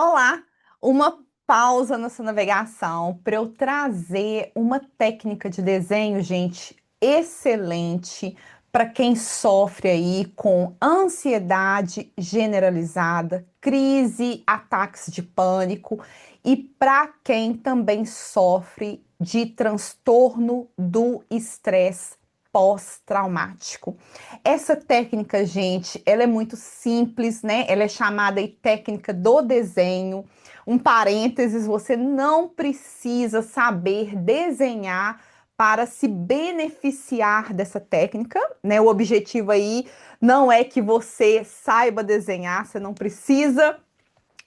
Olá, uma pausa nessa navegação para eu trazer uma técnica de desenho, gente, excelente para quem sofre aí com ansiedade generalizada, crise, ataques de pânico e para quem também sofre de transtorno do estresse pós-traumático. Essa técnica, gente, ela é muito simples, né? Ela é chamada de técnica do desenho. Um parênteses, você não precisa saber desenhar para se beneficiar dessa técnica, né? O objetivo aí não é que você saiba desenhar, você não precisa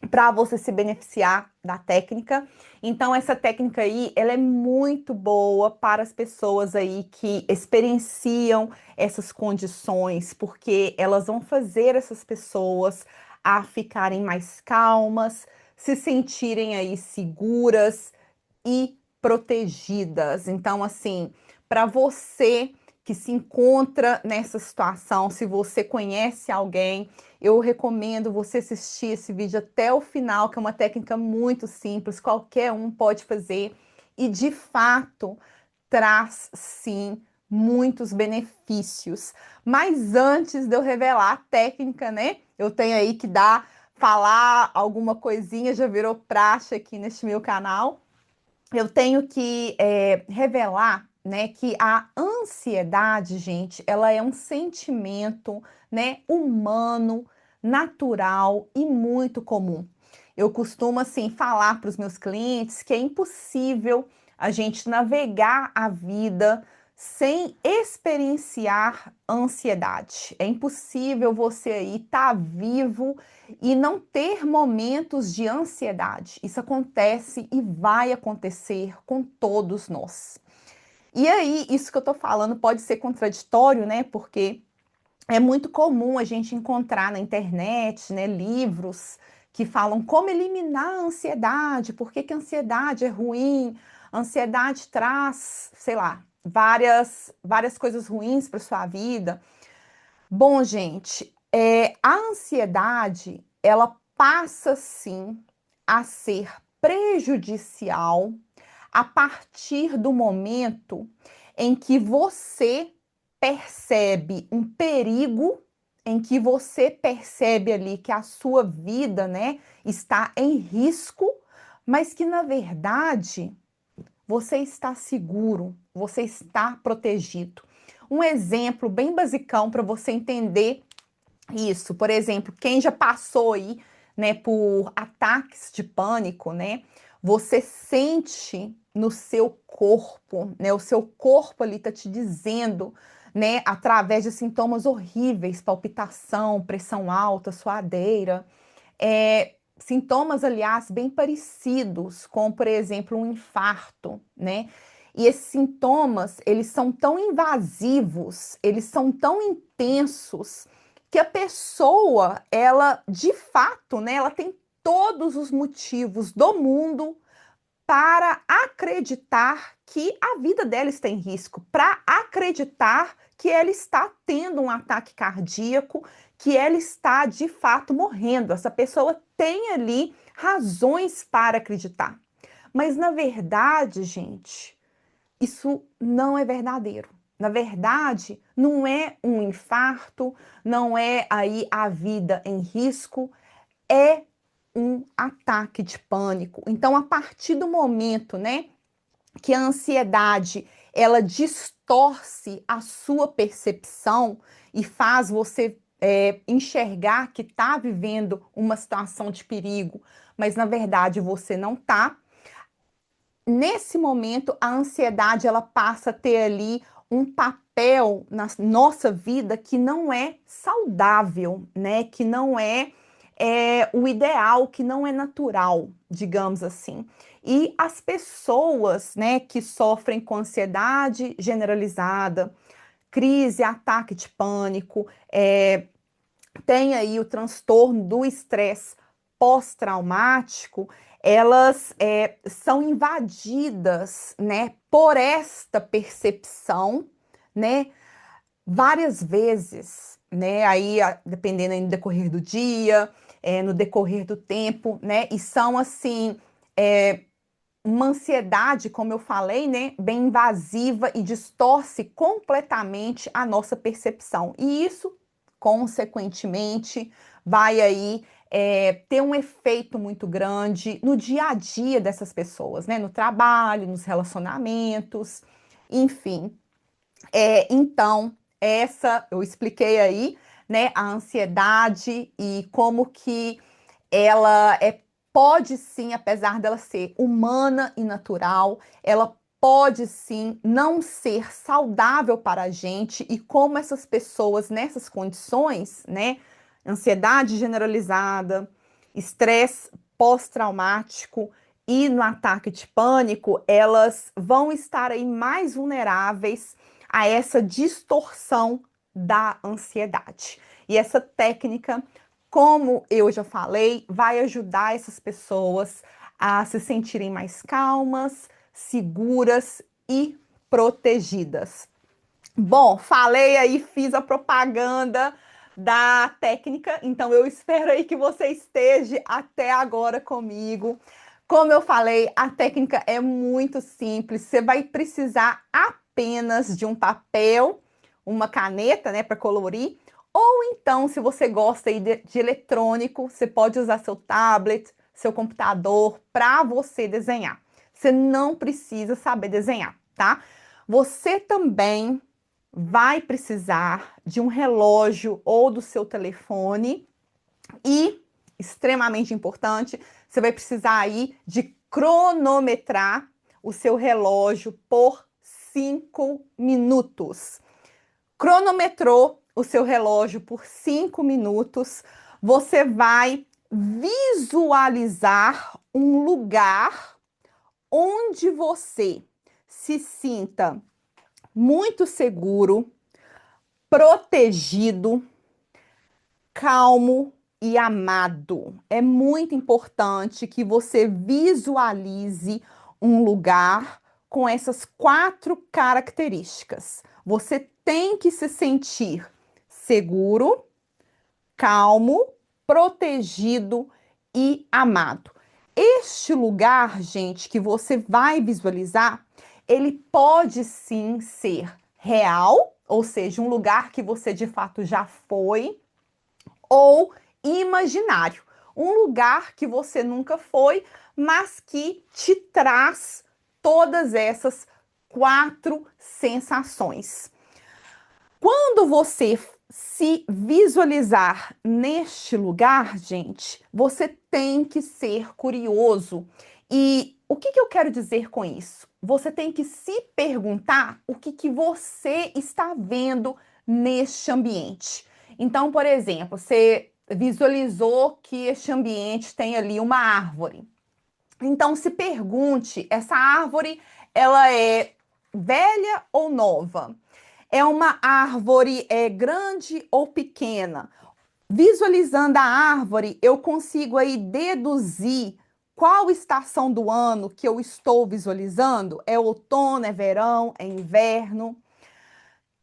para você se beneficiar da técnica. Então, essa técnica aí, ela é muito boa para as pessoas aí que experienciam essas condições, porque elas vão fazer essas pessoas a ficarem mais calmas, se sentirem aí seguras e protegidas. Então, assim, para você que se encontra nessa situação, se você conhece alguém, eu recomendo você assistir esse vídeo até o final, que é uma técnica muito simples, qualquer um pode fazer e de fato traz sim muitos benefícios. Mas antes de eu revelar a técnica, né? Eu tenho aí que falar alguma coisinha, já virou praxe aqui neste meu canal. Eu tenho que revelar, né, que a ansiedade, gente, ela é um sentimento, né, humano, natural e muito comum. Eu costumo, assim, falar para os meus clientes que é impossível a gente navegar a vida sem experienciar ansiedade. É impossível você aí estar vivo e não ter momentos de ansiedade. Isso acontece e vai acontecer com todos nós. E aí, isso que eu tô falando pode ser contraditório, né? Porque é muito comum a gente encontrar na internet, né, livros que falam como eliminar a ansiedade, por que que a ansiedade é ruim, a ansiedade traz, sei lá, várias coisas ruins para sua vida. Bom, gente, a ansiedade, ela passa sim a ser prejudicial a partir do momento em que você percebe um perigo, em que você percebe ali que a sua vida, né, está em risco, mas que na verdade você está seguro, você está protegido. Um exemplo bem basicão para você entender isso, por exemplo, quem já passou aí, né, por ataques de pânico, né? Você sente no seu corpo, né? O seu corpo ali tá te dizendo, né, através de sintomas horríveis, palpitação, pressão alta, suadeira, sintomas, aliás, bem parecidos com, por exemplo, um infarto, né? E esses sintomas, eles são tão invasivos, eles são tão intensos, que a pessoa, ela, de fato, né, ela tem todos os motivos do mundo para acreditar que a vida dela está em risco, para acreditar que ela está tendo um ataque cardíaco, que ela está de fato morrendo. Essa pessoa tem ali razões para acreditar. Mas na verdade, gente, isso não é verdadeiro. Na verdade, não é um infarto, não é aí a vida em risco, é um ataque de pânico. Então, a partir do momento, né, que a ansiedade ela distorce a sua percepção e faz você enxergar que está vivendo uma situação de perigo, mas na verdade você não está. Nesse momento, a ansiedade ela passa a ter ali um papel na nossa vida que não é saudável, né? Que não é o ideal, que não é natural, digamos assim. E as pessoas, né, que sofrem com ansiedade generalizada, crise, ataque de pânico, tem aí o transtorno do estresse pós-traumático, elas são invadidas, né, por esta percepção, né, várias vezes. né? Aí, dependendo aí no decorrer do dia, no decorrer do tempo, né? E são, assim, uma ansiedade, como eu falei, né? Bem invasiva e distorce completamente a nossa percepção. E isso, consequentemente, vai aí ter um efeito muito grande no dia a dia dessas pessoas, né? No trabalho, nos relacionamentos, enfim. Então, essa eu expliquei aí, né, a ansiedade e como que ela pode sim, apesar dela ser humana e natural, ela pode sim não ser saudável para a gente e como essas pessoas nessas condições, né, ansiedade generalizada, estresse pós-traumático e no ataque de pânico, elas vão estar aí mais vulneráveis a essa distorção da ansiedade. E essa técnica, como eu já falei, vai ajudar essas pessoas a se sentirem mais calmas, seguras e protegidas. Bom, falei aí, fiz a propaganda da técnica, então eu espero aí que você esteja até agora comigo. Como eu falei, a técnica é muito simples, você vai precisar apenas de um papel, uma caneta, né, para colorir, ou então, se você gosta aí de eletrônico, você pode usar seu tablet, seu computador para você desenhar. Você não precisa saber desenhar, tá? Você também vai precisar de um relógio ou do seu telefone e, extremamente importante, você vai precisar aí de cronometrar o seu relógio por 5 minutos. Cronometrou o seu relógio por 5 minutos, você vai visualizar um lugar onde você se sinta muito seguro, protegido, calmo e amado. É muito importante que você visualize um lugar com essas 4 características. Você tem que se sentir seguro, calmo, protegido e amado. Este lugar, gente, que você vai visualizar, ele pode sim ser real, ou seja, um lugar que você de fato já foi, ou imaginário, um lugar que você nunca foi, mas que te traz todas essas 4 sensações. Quando você se visualizar neste lugar, gente, você tem que ser curioso. E o que eu quero dizer com isso? Você tem que se perguntar o que você está vendo neste ambiente. Então, por exemplo, você visualizou que este ambiente tem ali uma árvore. Então, se pergunte, essa árvore, ela é velha ou nova? É uma árvore grande ou pequena? Visualizando a árvore, eu consigo aí deduzir qual estação do ano que eu estou visualizando? É outono, é verão, é inverno?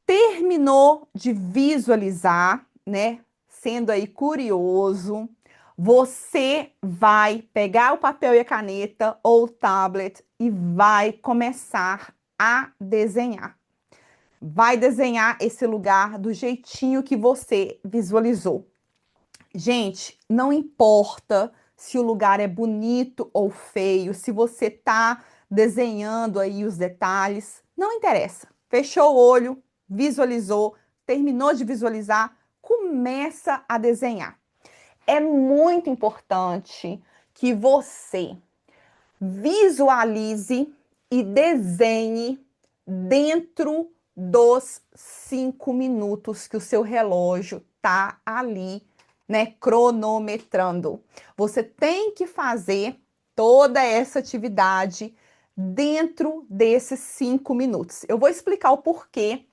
Terminou de visualizar, né? Sendo aí curioso, você vai pegar o papel e a caneta ou o tablet e vai começar a desenhar. Vai desenhar esse lugar do jeitinho que você visualizou. Gente, não importa se o lugar é bonito ou feio, se você está desenhando aí os detalhes, não interessa. Fechou o olho, visualizou, terminou de visualizar, começa a desenhar. É muito importante que você visualize e desenhe dentro dos 5 minutos que o seu relógio tá ali, né, cronometrando. Você tem que fazer toda essa atividade dentro desses 5 minutos. Eu vou explicar o porquê,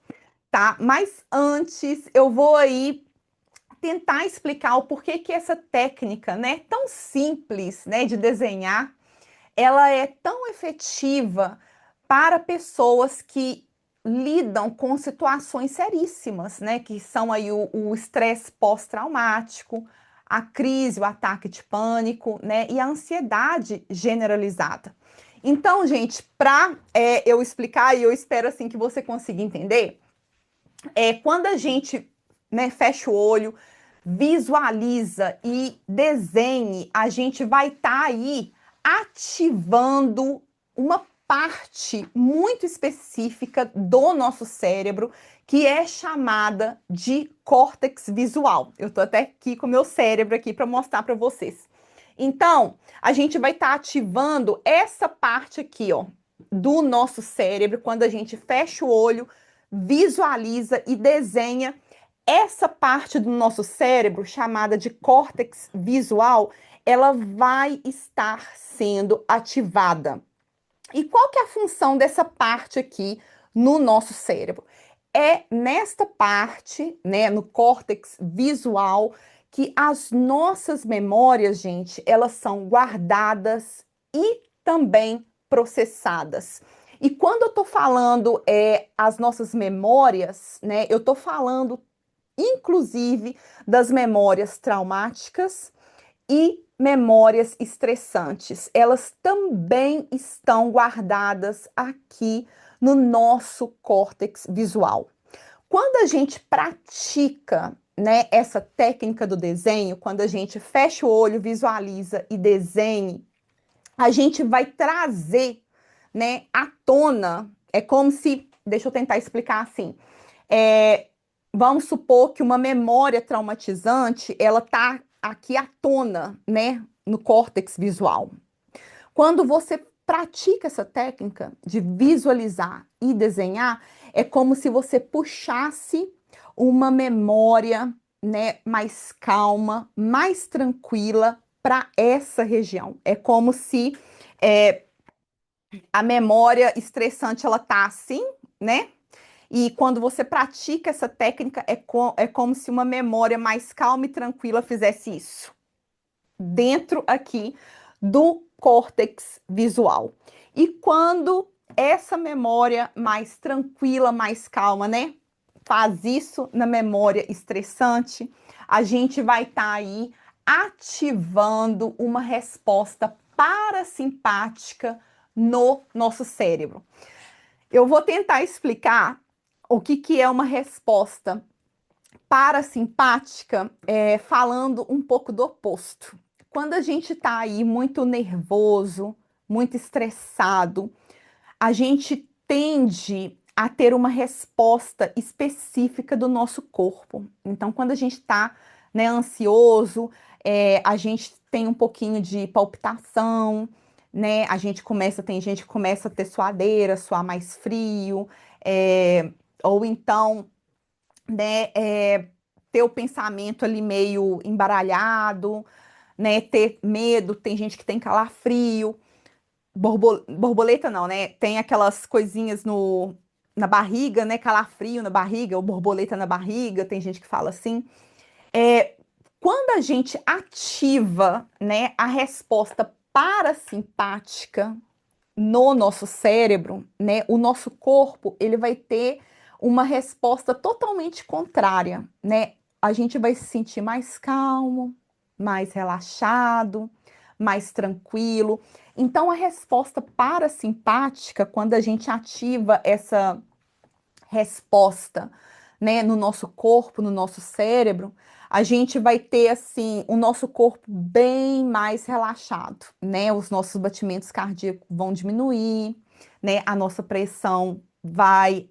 tá? Mas antes eu vou aí tentar explicar o porquê que essa técnica, né, tão simples, né, de desenhar, ela é tão efetiva para pessoas que lidam com situações seríssimas, né? Que são aí o estresse pós-traumático, a crise, o ataque de pânico, né? E a ansiedade generalizada. Então, gente, para eu explicar, e eu espero assim que você consiga entender, quando a gente, né, fecha o olho, visualiza e desenhe, a gente vai estar aí ativando uma parte muito específica do nosso cérebro que é chamada de córtex visual. Eu tô até aqui com o meu cérebro aqui para mostrar para vocês. Então, a gente vai estar ativando essa parte aqui, ó, do nosso cérebro quando a gente fecha o olho, visualiza e desenha essa parte do nosso cérebro, chamada de córtex visual, ela vai estar sendo ativada. E qual que é a função dessa parte aqui no nosso cérebro? É nesta parte, né, no córtex visual, que as nossas memórias, gente, elas são guardadas e também processadas. E quando eu tô falando as nossas memórias, né, eu tô falando inclusive das memórias traumáticas e memórias estressantes. Elas também estão guardadas aqui no nosso córtex visual. Quando a gente pratica, né, essa técnica do desenho, quando a gente fecha o olho, visualiza e desenhe, a gente vai trazer, né, à tona. É como se, deixa eu tentar explicar assim. É, vamos supor que uma memória traumatizante, ela tá aqui à tona, né, no córtex visual. Quando você pratica essa técnica de visualizar e desenhar, é como se você puxasse uma memória, né, mais calma, mais tranquila para essa região. É como se é, a memória estressante ela tá assim, né? E quando você pratica essa técnica, é como se uma memória mais calma e tranquila fizesse isso. Dentro aqui do córtex visual. E quando essa memória mais tranquila, mais calma, né? Faz isso na memória estressante, a gente vai estar aí ativando uma resposta parasimpática no nosso cérebro. Eu vou tentar explicar o que é uma resposta parasimpática, falando um pouco do oposto. Quando a gente está aí muito nervoso, muito estressado, a gente tende a ter uma resposta específica do nosso corpo. Então, quando a gente está, né, ansioso, a gente tem um pouquinho de palpitação, né? Tem gente que começa a ter suadeira, suar mais frio, ou então, né, ter o pensamento ali meio embaralhado, né, ter medo, tem gente que tem calafrio, borboleta não, né, tem aquelas coisinhas na barriga, né, calafrio na barriga, ou borboleta na barriga, tem gente que fala assim. Quando a gente ativa, né, a resposta parasimpática no nosso cérebro, né, o nosso corpo, ele vai ter uma resposta totalmente contrária, né? A gente vai se sentir mais calmo, mais relaxado, mais tranquilo. Então, a resposta parasimpática, quando a gente ativa essa resposta, né, no nosso corpo, no nosso cérebro, a gente vai ter assim o nosso corpo bem mais relaxado, né? Os nossos batimentos cardíacos vão diminuir, né? A nossa pressão vai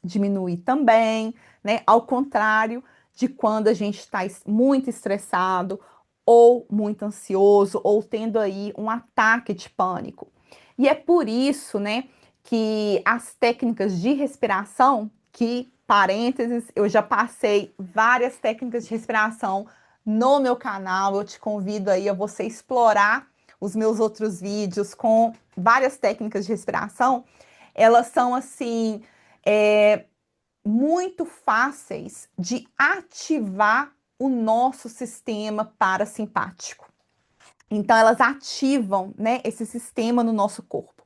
diminuir também, né? Ao contrário de quando a gente está muito estressado ou muito ansioso ou tendo aí um ataque de pânico. E é por isso, né, que as técnicas de respiração, que, parênteses, eu já passei várias técnicas de respiração no meu canal, eu te convido aí a você explorar os meus outros vídeos com várias técnicas de respiração, elas são assim, muito fáceis de ativar o nosso sistema parasimpático. Então, elas ativam, né, esse sistema no nosso corpo.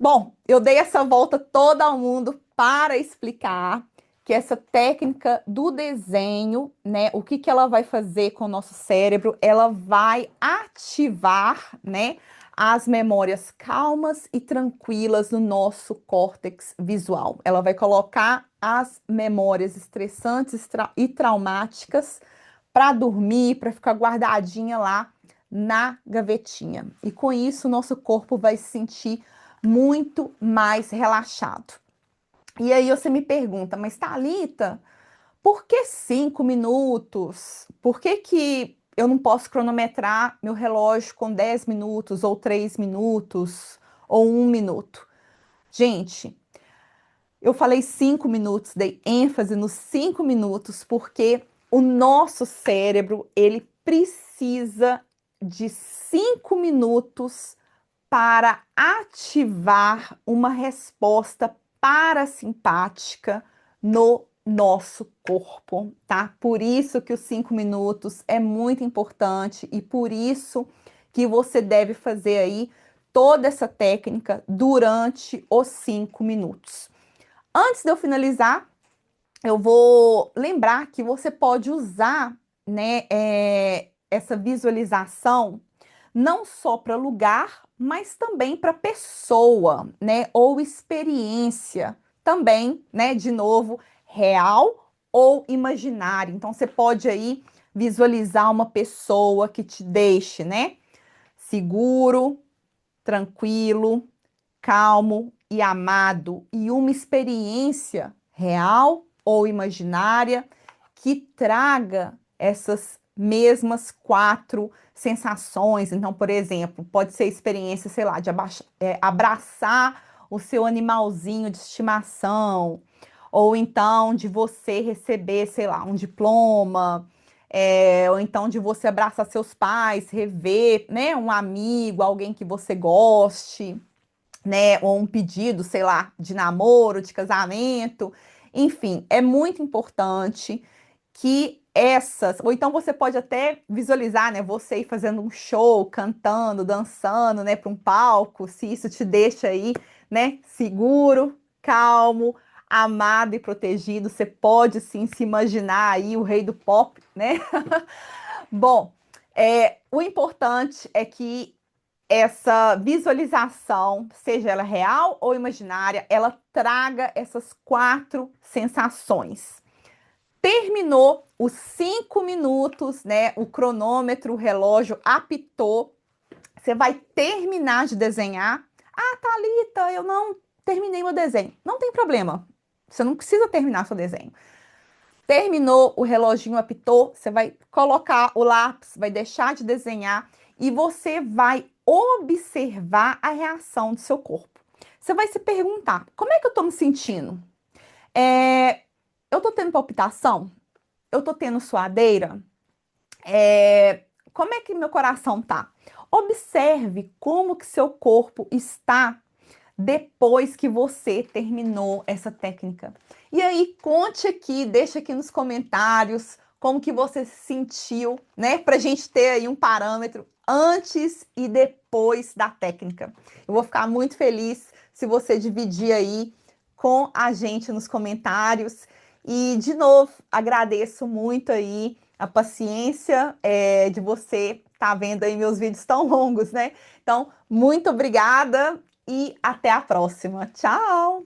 Bom, eu dei essa volta toda ao mundo para explicar que essa técnica do desenho, né, o que que ela vai fazer com o nosso cérebro? Ela vai ativar, né, as memórias calmas e tranquilas no nosso córtex visual. Ela vai colocar as memórias estressantes e traumáticas para dormir, para ficar guardadinha lá na gavetinha. E com isso, o nosso corpo vai se sentir muito mais relaxado. E aí você me pergunta, mas Thalita, por que 5 minutos? Por que que eu não posso cronometrar meu relógio com 10 minutos, ou 3 minutos, ou 1 minuto? Gente, eu falei 5 minutos, dei ênfase nos 5 minutos, porque o nosso cérebro, ele precisa de 5 minutos para ativar uma resposta parasimpática no nosso corpo, tá? Por isso que os 5 minutos é muito importante e por isso que você deve fazer aí toda essa técnica durante os 5 minutos. Antes de eu finalizar, eu vou lembrar que você pode usar, né, essa visualização não só para lugar, mas também para pessoa, né, ou experiência, também, né, de novo, real ou imaginária. Então você pode aí visualizar uma pessoa que te deixe, né, seguro, tranquilo, calmo e amado, e uma experiência real ou imaginária que traga essas mesmas 4 sensações. Então, por exemplo, pode ser experiência, sei lá, de abraçar o seu animalzinho de estimação, ou então de você receber, sei lá, um diploma, ou então de você abraçar seus pais, rever, né, um amigo, alguém que você goste, né, ou um pedido, sei lá, de namoro, de casamento. Enfim, é muito importante que essas, ou então você pode até visualizar, né, você ir fazendo um show, cantando, dançando, né, para um palco, se isso te deixa aí, né, seguro, calmo, amado e protegido, você pode sim se imaginar aí o rei do pop, né? Bom, o importante é que essa visualização, seja ela real ou imaginária, ela traga essas 4 sensações. Terminou os 5 minutos, né? O cronômetro, o relógio apitou. Você vai terminar de desenhar. Ah, Thalita, eu não terminei meu desenho. Não tem problema. Você não precisa terminar seu desenho. Terminou, o reloginho apitou, você vai colocar o lápis, vai deixar de desenhar e você vai observar a reação do seu corpo. Você vai se perguntar: como é que eu tô me sentindo? É, eu tô tendo palpitação? Eu tô tendo suadeira? Como é que meu coração tá? Observe como que seu corpo está depois que você terminou essa técnica. E aí, conte aqui, deixa aqui nos comentários como que você se sentiu, né? Pra gente ter aí um parâmetro antes e depois da técnica. Eu vou ficar muito feliz se você dividir aí com a gente nos comentários. E, de novo, agradeço muito aí a paciência de você estar vendo aí meus vídeos tão longos, né? Então, muito obrigada e até a próxima. Tchau!